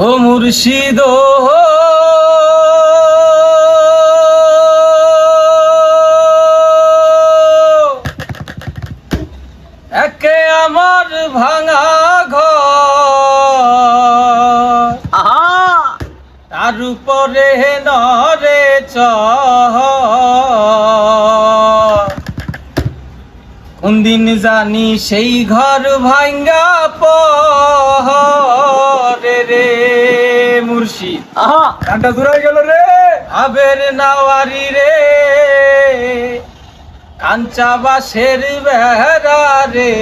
ও মুর্শিদ একে আমার ভাঙা ঘর তার উপরে নরে কোন দিন জানি সেই ঘর ভাঙ্গা পরে রে মুর্শিদ গানটা দূরাই গেল রে। আবের নাওয়ারি রে কাঞ্চা বাসের বেড়া রে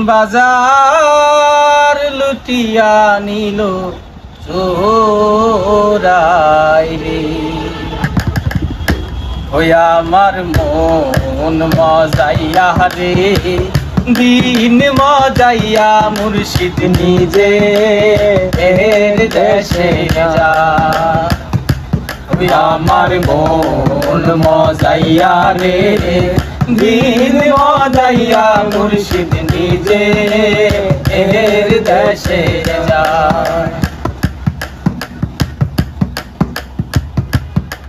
বাজার লুটিয়া নিল চোরাই রে ওই আমার মন মজাইয়া রে দিন মজাইয়া মুর্শিদ নিজে এর দেশে যা ওই আমার মন মজাইয়া রে দিন মজাইয়া মুর্শিদ নিজে এর দেশে যা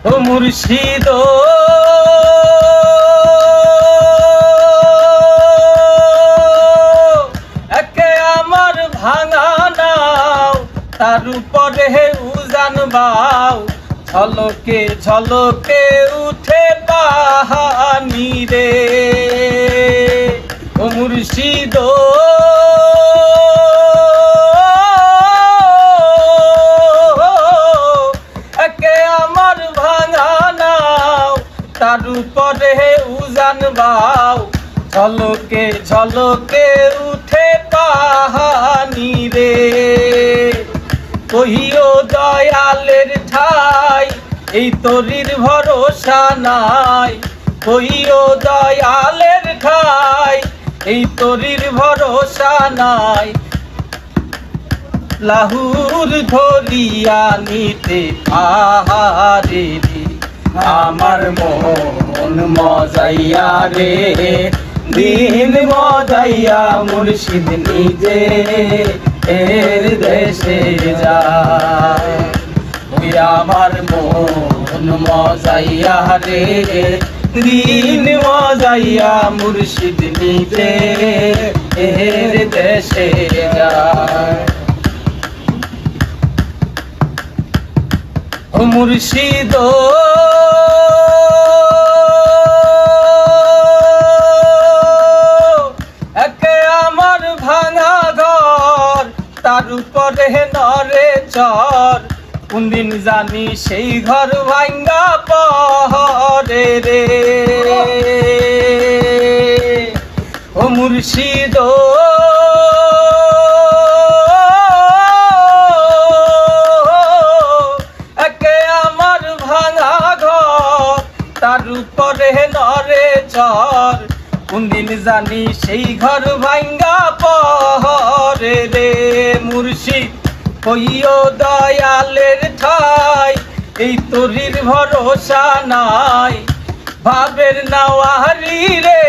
ও মুর্শিদ একে আমার ভাঙা নাও তার উপরে উজান বাও ঝলকে ঝলকে উঠে পাহানি রে ও মুর্শিদ তার উপরে উজান বাও ঝলকে ঝলকে উঠে পাহানি রে কহিও দয়ালের ঠাই এই তরির ভরসা নাই কহিও দয়ালের ঠাই এই তরির ভরসা নাই লাহুর ধরিয়া নিতে পাহাড়ে রে আমার মন মজাইয়া রে দিন মজাইয়া মুর্শিদ নিজে এর দেশে যায় ওই আমার মন মজাইয়া রে দিন মজাইয়া মুর্শিদ নিজে এর দেশে যায় ও মুর্শিদ একে আমার ভাঙা ঘর তার উপরে নরে চর কোন দিন জানি সেই ঘর ভাঙ্গা পরে রে ও মুর্শিদ তার উপরে নরে চর কোন দিন জানি সেই ঘর ভাঙ্গা পরে রে মুর্শিদ কইও দয়ালের ঠাই এই তরির ভরসা নাই ভাবের নাওয়ারি রে